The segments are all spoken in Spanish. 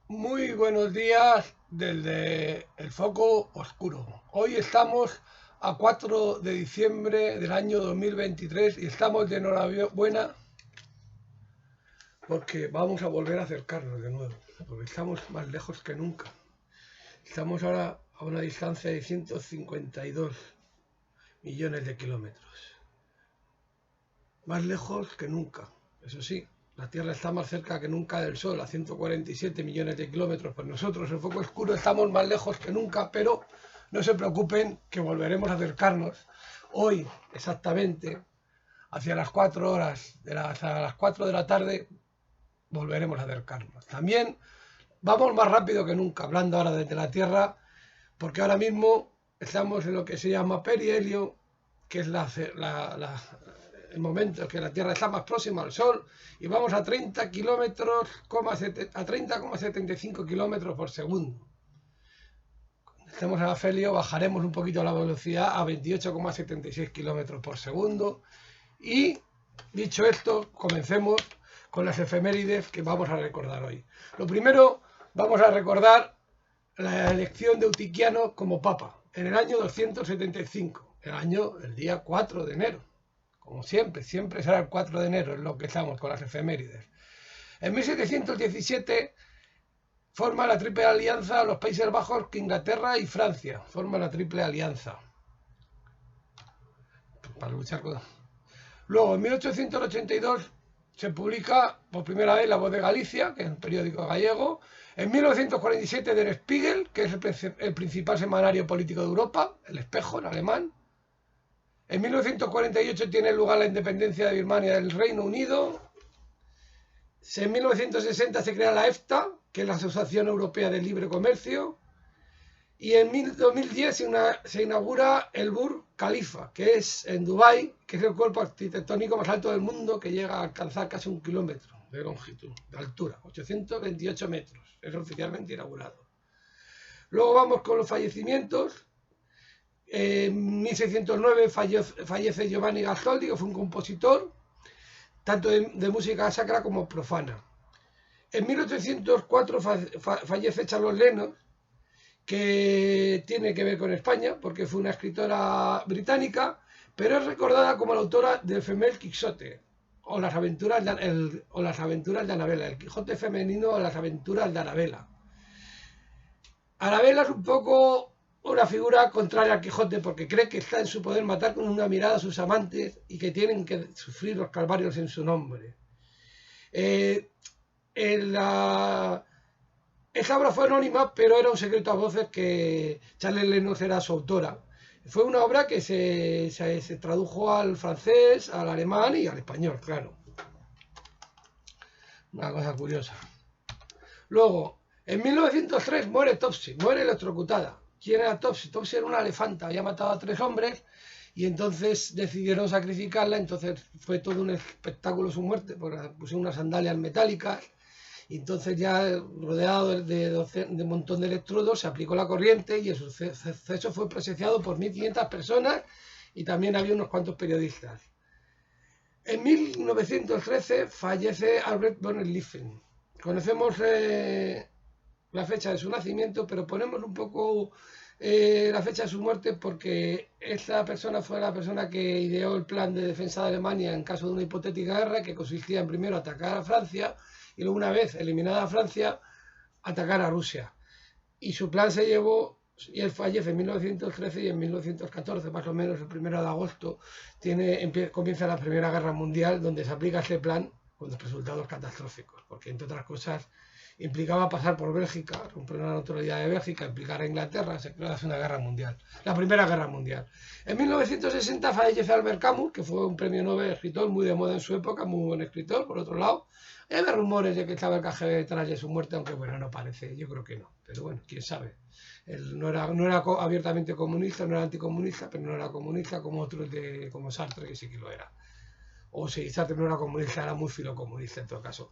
Muy buenos días desde el foco oscuro. Hoy estamos a 4 de diciembre del año 2023 y estamos de enhorabuena porque vamos a volver a acercarnos de nuevo, porque estamos más lejos que nunca. Estamos ahora a una distancia de 152 millones de kilómetros. Más lejos que nunca, eso sí. La Tierra está más cerca que nunca del Sol, a 147 millones de kilómetros. Pues nosotros, el foco oscuro, estamos más lejos que nunca, pero no se preocupen que volveremos a acercarnos hoy, exactamente, hacia las 4 horas, hasta las 4 de la tarde, volveremos a acercarnos. También vamos más rápido que nunca, hablando ahora desde la Tierra, porque ahora mismo estamos en lo que se llama perihelio, que es el momento que la Tierra está más próxima al Sol, y vamos a 30 kilómetros, a 30,75 kilómetros por segundo. Cuando estemos en afelio bajaremos un poquito la velocidad a 28,76 kilómetros por segundo. Y dicho esto, comencemos con las efemérides que vamos a recordar hoy. Lo primero, vamos a recordar la elección de Eutiquiano como papa en el año 275, el día 4 de enero. Como siempre será el 4 de enero, es lo que estamos con las efemérides. En 1717 forma la Triple Alianza los Países Bajos, Inglaterra y Francia. Forma la Triple Alianza para luchar con... Luego, en 1882 se publica por primera vez La Voz de Galicia, que es un periódico gallego. En 1947 Der Spiegel, que es el principal semanario político de Europa, El Espejo en alemán. En 1948 tiene lugar la independencia de Birmania del Reino Unido. En 1960 se crea la EFTA, que es la Asociación Europea de Libre Comercio. Y en 2010 se inaugura el Burj Khalifa, que es en Dubái, que es el cuerpo arquitectónico más alto del mundo, que llega a alcanzar casi 1 kilómetro de longitud, de altura, 828 metros. Es oficialmente inaugurado. Luego vamos con los fallecimientos. En 1609 fallece Giovanni Gastoldi, que fue un compositor, tanto de música sacra como profana. En 1804 fallece Charlotte Lennox, que tiene que ver con España, porque fue una escritora británica, pero es recordada como la autora del Femelle Quixote, o las aventuras de Anabela, el Quijote femenino o las aventuras de Anabela. Anabela es un poco una figura contraria al Quijote, porque cree que está en su poder matar con una mirada a sus amantes y que tienen que sufrir los calvarios en su nombre. Esa obra fue anónima, pero era un secreto a voces que Charles Lennox era su autora. Fue una obra que se tradujo al francés, al alemán y al español, claro. Una cosa curiosa. Luego, en 1903 muere Topsy, muere electrocutada. ¿Quién era Topsy? Topsy era una elefanta, había matado a 3 hombres y entonces decidieron sacrificarla. Entonces fue todo un espectáculo su muerte, porque pusieron unas sandalias metálicas. Y entonces ya rodeado de un montón de electrodos se aplicó la corriente y el suceso fue presenciado por 1.500 personas y también había unos cuantos periodistas. En 1913 fallece Albert von Lieven. Conocemos la fecha de su nacimiento, pero ponemos un poco la fecha de su muerte porque esta persona fue la persona que ideó el plan de defensa de Alemania en caso de una hipotética guerra, que consistía en primero atacar a Francia y luego, una vez eliminada a Francia, atacar a Rusia. Y su plan se llevó, y él fallece en 1913 y en 1914, más o menos el 1 de agosto, comienza la Primera Guerra Mundial, donde se aplica este plan con resultados catastróficos, porque entre otras cosas implicaba pasar por Bélgica, romper la neutralidad de Bélgica, implicar a Inglaterra, se creó una guerra mundial, la Primera Guerra Mundial. En 1960 fallece Albert Camus, que fue un premio Nobel escritor muy de moda en su época, muy buen escritor, por otro lado. Hay rumores de que estaba el KGB detrás de su muerte, aunque bueno, no parece, yo creo que no, pero bueno, quién sabe. Él no era abiertamente comunista, no era anticomunista, pero no era comunista como otros como Sartre, que sí que lo era. O si Sartre no era comunista, era muy filocomunista en todo caso.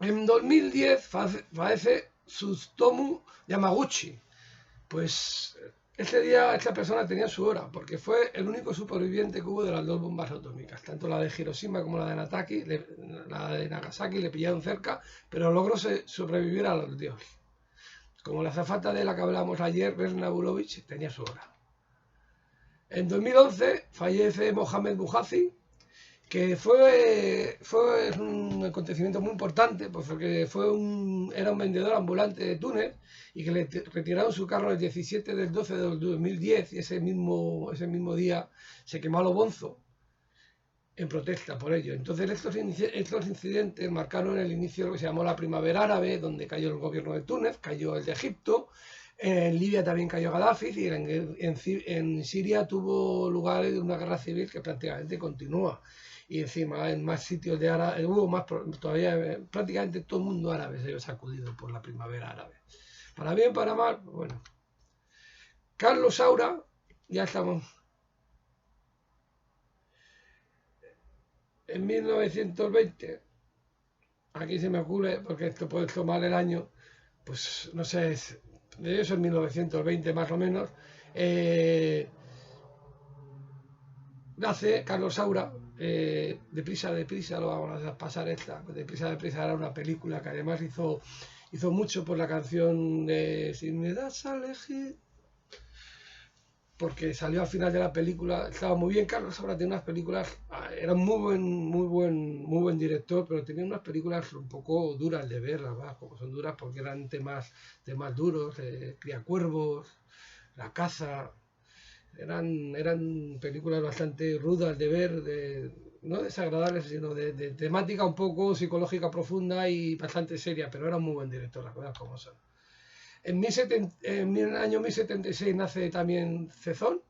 En 2010 fallece Tsutomu Yamaguchi, pues Ese día esta persona tenía su hora, porque fue el único superviviente que hubo de las dos bombas atómicas, tanto la de Hiroshima como la de Nagasaki le pillaron cerca, pero logró sobrevivir a los dioses. Como la azafata de la que hablamos ayer, Vesna Bulovich, tenía su hora. En 2011 fallece Mohamed Bouazizi, que fue un acontecimiento muy importante, pues porque era un vendedor ambulante de Túnez y que le retiraron su carro el 17 del 12 del 2010 y ese mismo día se quemó a lo bonzo en protesta por ello. Entonces estos incidentes marcaron el inicio de lo que se llamó la Primavera Árabe, donde cayó el gobierno de Túnez, cayó el de Egipto, en Libia también cayó Gaddafi y en Siria tuvo lugar una guerra civil que prácticamente continúa. Y encima en más sitios de árabe, hubo más, todavía prácticamente todo el mundo árabe se vio sacudido por la Primavera Árabe. Para bien, para mal, bueno. Carlos Saura, ya estamos. En 1920, aquí se me ocurre, porque esto puede tomar el año, pues no sé, de eso en 1920 más o menos, nace Carlos Saura, Deprisa, lo vamos a pasar esta, Deprisa era una película que además hizo mucho por la canción de Si me das a elegir, porque salió al final de la película, estaba muy bien. Carlos Saura tenía unas películas, era muy buen director, pero tenía unas películas un poco duras de ver, ¿verdad? Como son duras porque eran temas duros, Criacuervos, La caza, eran películas bastante rudas de ver, no desagradables, sino de temática un poco psicológica profunda y bastante seria, pero era un muy buen director, las cosas como son. En el año 1076 nace también Cezón,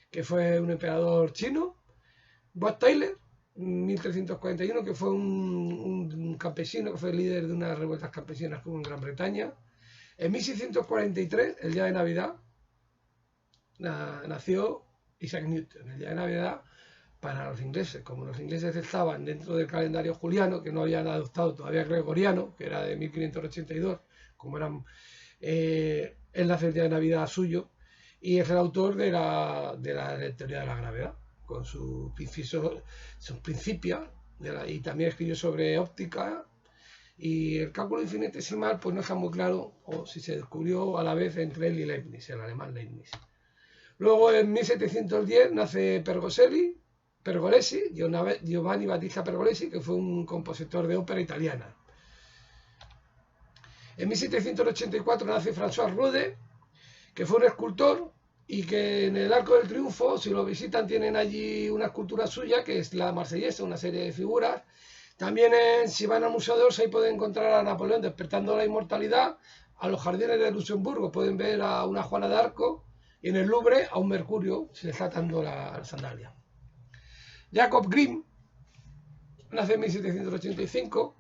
que fue un emperador chino. Wat Tyler, 1341, que fue un campesino, que fue líder de unas revueltas campesinas como en Gran Bretaña. En 1643, el día de Navidad, nació Isaac Newton, el día de Navidad para los ingleses. Como los ingleses estaban dentro del calendario juliano, que no habían adoptado todavía gregoriano, que era de 1582, como eran... él nace el día de Navidad suyo y es el autor de la teoría de la gravedad con sus principios y también escribió sobre óptica y el cálculo infinitesimal, pues no está muy claro o si se descubrió a la vez entre él y Leibniz, el alemán Leibniz. Luego en 1710 nace Pergolesi, Giovanni Battista Pergolesi, que fue un compositor de ópera italiana. En 1784 nace François Rude, que fue un escultor y que en el Arco del Triunfo, si lo visitan, tienen allí una escultura suya, que es la Marsellesa, una serie de figuras. También si van al Museo de Orsay pueden encontrar a Napoleón despertando la inmortalidad, a los jardines de Luxemburgo pueden ver a una Juana de Arco y en el Louvre a un Mercurio se le está atando la sandalia. Jacob Grimm nace en 1785,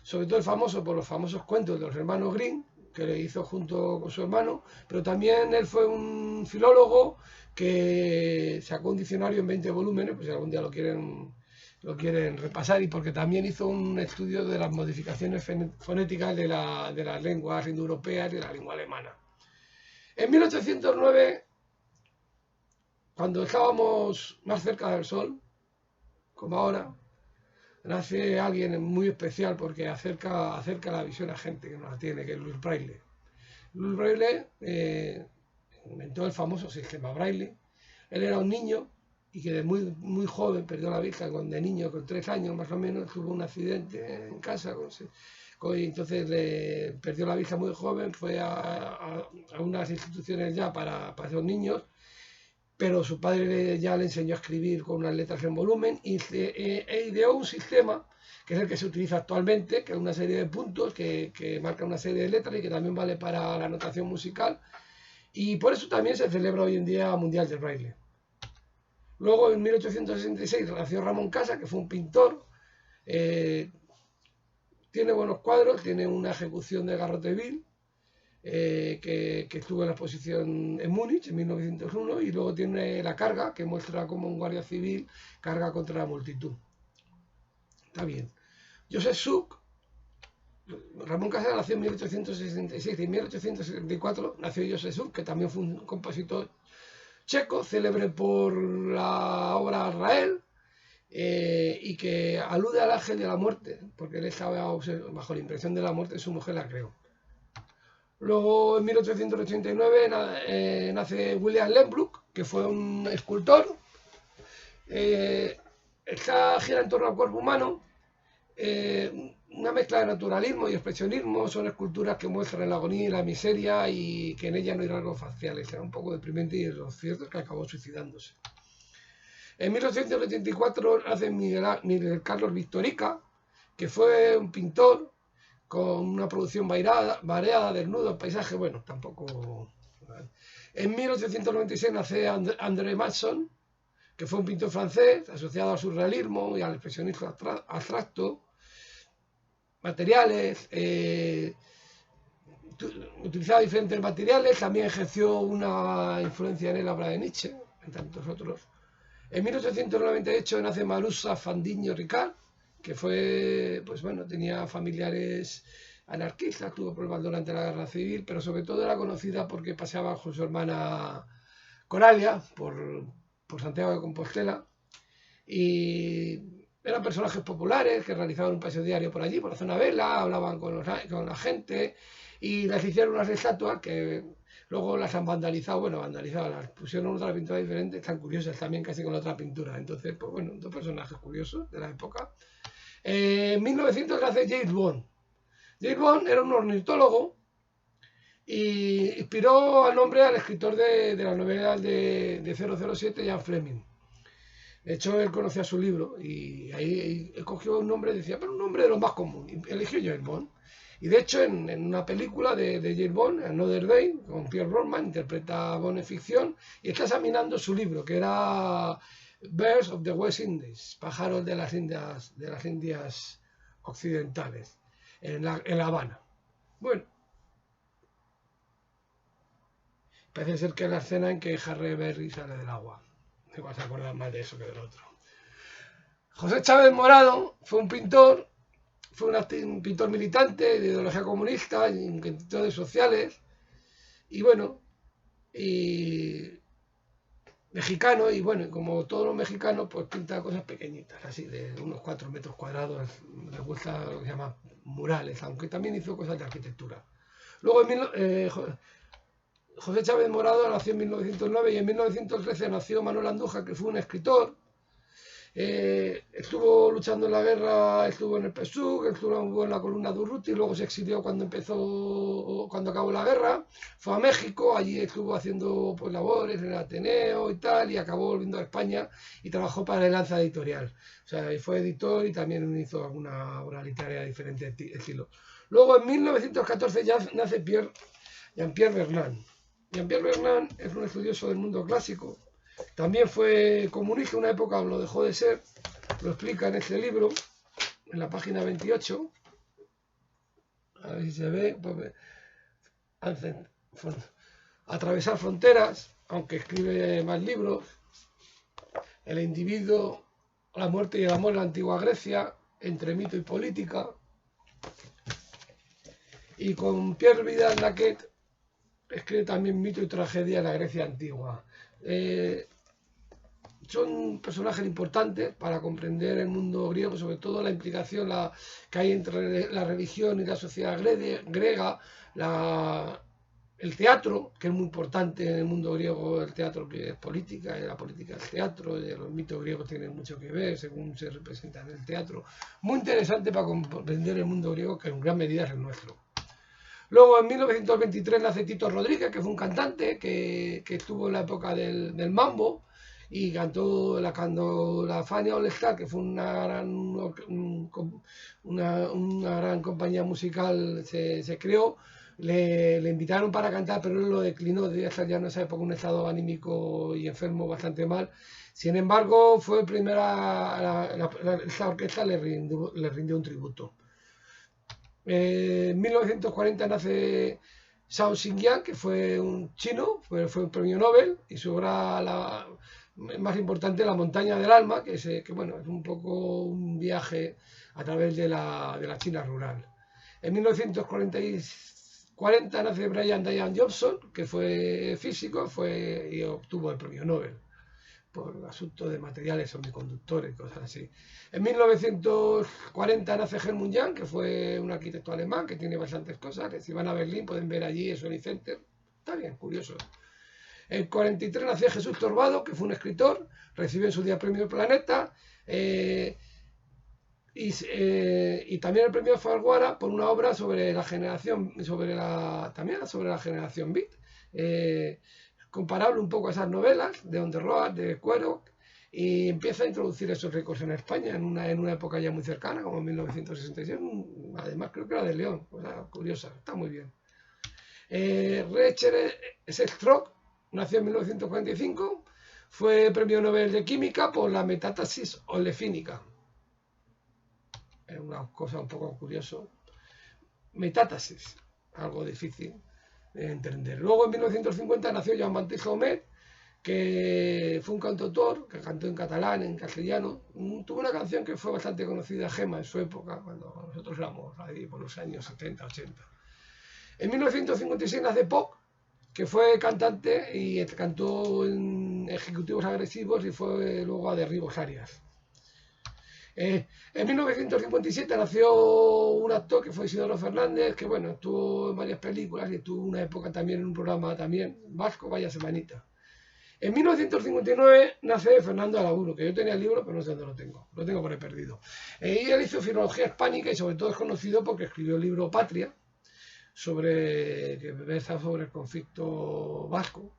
sobre todo famoso por los famosos cuentos de los hermanos Grimm, que le hizo junto con su hermano, pero también él fue un filólogo que sacó un diccionario en 20 volúmenes, pues si algún día lo quieren repasar, y porque también hizo un estudio de las modificaciones fonéticas de las lenguas indoeuropeas y de la lengua alemana. En 1809, cuando estábamos más cerca del Sol, como ahora, nace alguien muy especial porque acerca la visión a gente que no la tiene, que es Louis Braille. Louis Braille inventó el famoso sistema Braille. Él era un niño y que de muy joven perdió la vista, de niño, con 3 años más o menos, tuvo un accidente en casa, y entonces perdió la vista muy joven, fue a unas instituciones ya para esos niños, pero su padre ya le enseñó a escribir con unas letras en volumen y ideó un sistema que es el que se utiliza actualmente, que es una serie de puntos que marca una serie de letras y que también vale para la notación musical, y por eso también se celebra hoy en día Mundial del Braille. Luego en 1866 nació Ramón Casa, que fue un pintor, tiene buenos cuadros, tiene una ejecución de Garroteville, que estuvo en la exposición en Múnich en 1901, y luego tiene La carga, que muestra cómo un guardia civil carga contra la multitud. Está bien. Joseph Suk, Ramón Casal nació en 1866 y en 1874 nació Josef Suk, que también fue un compositor checo, célebre por la obra Rael, y que alude al ángel de la muerte, porque él estaba bajo la impresión de la muerte, su mujer la creó. Luego, en 1889, nace William Lehmbruck, que fue un escultor. Esta gira en torno al cuerpo humano, una mezcla de naturalismo y expresionismo. Son esculturas que muestran la agonía y la miseria y que en ella no hay rasgos faciales. Era un poco deprimente y lo cierto es que acabó suicidándose. En 1884 nace Miguel Carlos Victorica, que fue un pintor con una producción variada, desnudo, paisaje, bueno, tampoco... En 1896 nace André Masson, que fue un pintor francés asociado al surrealismo y al expresionismo abstracto, materiales, utilizaba diferentes materiales, también ejerció una influencia en la obra de Nietzsche, entre tantos otros. En 1898 nace Marussa Fandiño Ricard, que fue, pues bueno, tenía familiares anarquistas, tuvo problemas durante la guerra civil, pero sobre todo era conocida porque paseaba con su hermana Coralia por Santiago de Compostela, y eran personajes populares que realizaban un paseo diario por allí, por la zona Vela, hablaban con la gente, y les hicieron unas estatuas que luego las han vandalizado, las pusieron otra pintura diferente, están curiosas también casi con la otra pintura. Entonces, pues bueno, dos personajes curiosos de la época. En 1900 nace James Bond. James Bond era un ornitólogo y inspiró al nombre al escritor de las novelas de 007, Ian Fleming. De hecho, él conocía su libro y ahí cogió un nombre y decía, pero un nombre de los más comunes, y eligió James Bond. Y de hecho, en una película de James Bond, Another Day, con Pierce Brosnan, interpreta a Bond en ficción y está examinando su libro, que era Birds of the West Indies, pájaros de las Indias occidentales, en La Habana. Bueno, parece ser que es la escena en que Harry Berry sale del agua. Igual se acuerdan más de eso que del otro. José Chávez Morado fue un pintor, un pintor militante de ideología comunista, inquietudes sociales, y bueno, y mexicano, y bueno, como todos los mexicanos, pues pinta cosas pequeñitas, así de unos 4 metros cuadrados, le gusta lo que se llama murales, aunque también hizo cosas de arquitectura. Luego José Chávez Morado nació en 1909 y en 1913 nació Manuel Andújar, que fue un escritor. Estuvo luchando en la guerra, estuvo en el PSUC, estuvo en la columna de Urruti, luego se exilió cuando acabó la guerra, fue a México, allí estuvo haciendo pues labores en el Ateneo y tal, y acabó volviendo a España y trabajó para el Lanza Editorial. O sea, fue editor y también hizo alguna obra literaria de diferente estilo. Luego en 1914 ya nace Jean-Pierre Vernant. Jean-Pierre Vernant es un estudioso del mundo clásico. También fue comunista, una época lo dejó de ser, lo explica en este libro, en la página 28. A ver si se ve. Atravesar fronteras, aunque escribe más libros. El individuo, la muerte y el amor en la antigua Grecia, entre mito y política. Y con Pierre Vidal-Naquet escribe también mito y tragedia en la Grecia antigua. Son personajes importantes para comprender el mundo griego, sobre todo la implicación que hay entre la religión y la sociedad griega, el teatro, que es muy importante en el mundo griego, el teatro que es política, y la política es teatro, y los mitos griegos tienen mucho que ver según se representa en el teatro. Muy interesante para comprender el mundo griego, que en gran medida es el nuestro. Luego en 1923 nace Tito Rodríguez, que fue un cantante que estuvo en la época del mambo y cantó la Fania All Star, que fue una gran compañía musical, se creó. Le invitaron para cantar, pero él lo declinó, debía estar ya en esa época un estado anímico y enfermo bastante mal. Sin embargo, fue esta orquesta le rindió un tributo. En 1940 nace Zhao Xinjiang, que fue un chino, fue un premio Nobel, y su obra más importante, La montaña del alma, que bueno, es un poco un viaje a través de la China rural. En 1940 nace Brian Diane Johnson, que fue físico y obtuvo el premio Nobel por asuntos de materiales semiconductores y cosas así. En 1940 nace Helmut Jahn, que fue un arquitecto alemán que tiene bastantes cosas, que si van a Berlín pueden ver allí el Sony Center. Está bien, curioso. En 43 nació Jesús Torbado, que fue un escritor, recibió en su día el premio Planeta, y también el premio Alfaguara por una obra sobre la generación, sobre la generación beat, comparable un poco a esas novelas de On the Road, de Cuero, y empieza a introducir esos récords en España en una época ya muy cercana, como en 1966, además creo que era de León, cosa curiosa, está muy bien. Richard Strock nació en 1945, fue premio Nobel de Química por la metástasis olefínica. Es una cosa un poco curiosa. Metástasis, algo difícil de entender. Luego en 1950 nació Jean-Baptiste Homet, que fue un cantautor que cantó en catalán, en castellano. Tuvo una canción que fue bastante conocida, Gema, en su época, cuando nosotros éramos ahí por los años 70, 80. En 1956 nace Poc, que fue cantante y cantó en Ejecutivos Agresivos y fue luego a Derribos Arias. En 1957 nació un actor que fue Isidoro Fernández, que bueno, estuvo en varias películas y estuvo una época también en un programa también vasco, Vaya Semanita. En 1959 nace Fernando Alaburo, que yo tenía el libro, pero no sé dónde lo tengo por ahí perdido. Y él hizo filología hispánica y sobre todo es conocido porque escribió el libro Patria, que versa sobre el conflicto vasco.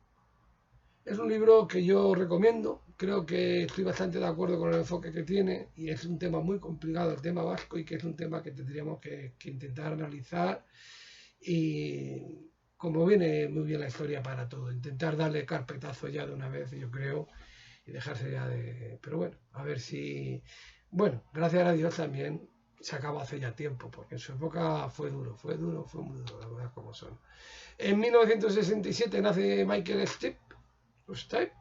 Es un libro que yo recomiendo, creo que estoy bastante de acuerdo con el enfoque que tiene y es un tema muy complicado, el tema vasco, y que es un tema que tendríamos que intentar analizar y como viene muy bien la historia para todo, intentar darle carpetazo ya de una vez, yo creo, y dejarse ya de... Pero bueno, a ver si... Bueno, gracias a Dios también se acabó hace ya tiempo, porque en su época fue muy duro, la verdad como son. En 1967 nace Michael Stipe,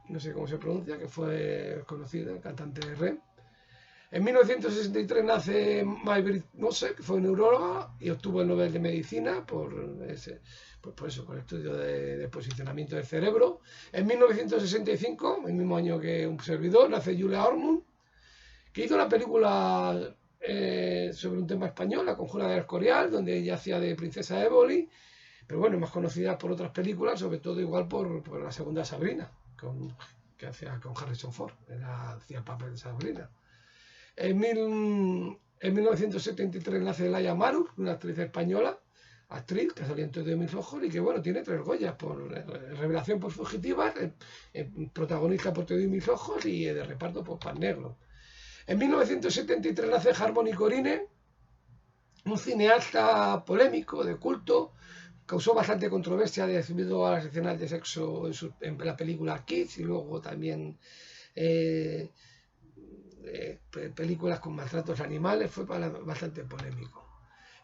no sé cómo se pronuncia, que fue conocido, cantante de Rem. En 1963 nace May-Britt Mosse, que fue neuróloga y obtuvo el Nobel de Medicina por eso, por el estudio de posicionamiento del cerebro. En 1965, el mismo año que un servidor, nace Julia Ormond, que hizo una película sobre un tema español, La Conjura del Escorial, donde ella hacía de Princesa Éboli, pero bueno, más conocida por otras películas, sobre todo igual por la segunda Sabrina, que hacía con Harrison Ford, hacía el papel de Sabrina. En 1973 nace Laia Marur, una actriz española, que salió entre de mis ojos y que bueno, tiene 3 Goyas, por Revelación por Fugitivas, protagonista por Te doy mis ojos y de reparto por Pan Negro. En 1973 nace Harmony Korine, un cineasta polémico, de culto, causó bastante controversia debido a las escenas de sexo en la película Kids y luego también películas con maltratos animales, fue bastante polémico.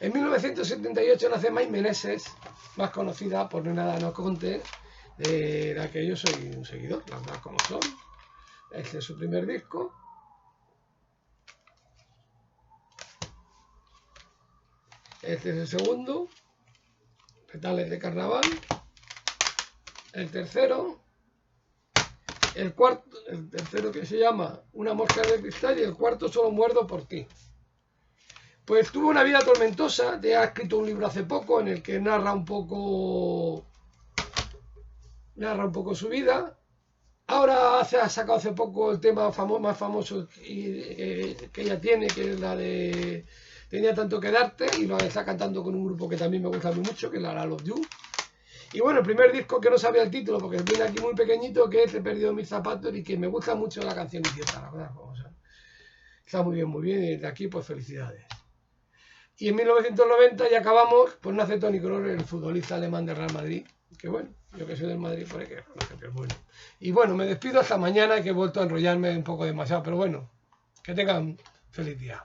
En 1978 nace May Meneses, más conocida por No Nada No Conte, de la que yo soy un seguidor, las verdad como son. Este es su primer disco. Este es el segundo, Retales de Carnaval. El tercero, el tercero que se llama Una mosca de cristal, y el cuarto, Solo muerdo por ti. Pues tuvo una vida tormentosa, ha escrito un libro hace poco en el que narra un poco su vida. Ahora ha sacado hace poco el tema más famoso que ella tiene, que es la de Tenía tanto que darte, y lo está cantando con un grupo que también me gusta muy mucho, que es la Love You. Y bueno, el primer disco que no sabía el título, porque viene aquí muy pequeñito, que es He perdido mis zapatos, y que me gusta mucho la canción Idiota, la verdad. O sea, está muy bien, y de aquí pues felicidades. Y en 1990 ya acabamos, pues nace Toni Kroos, el futbolista alemán del Real Madrid, que bueno, yo que soy del Madrid, por ahí que es bueno. Y bueno, me despido hasta mañana, que he vuelto a enrollarme un poco demasiado, pero bueno, que tengan feliz día.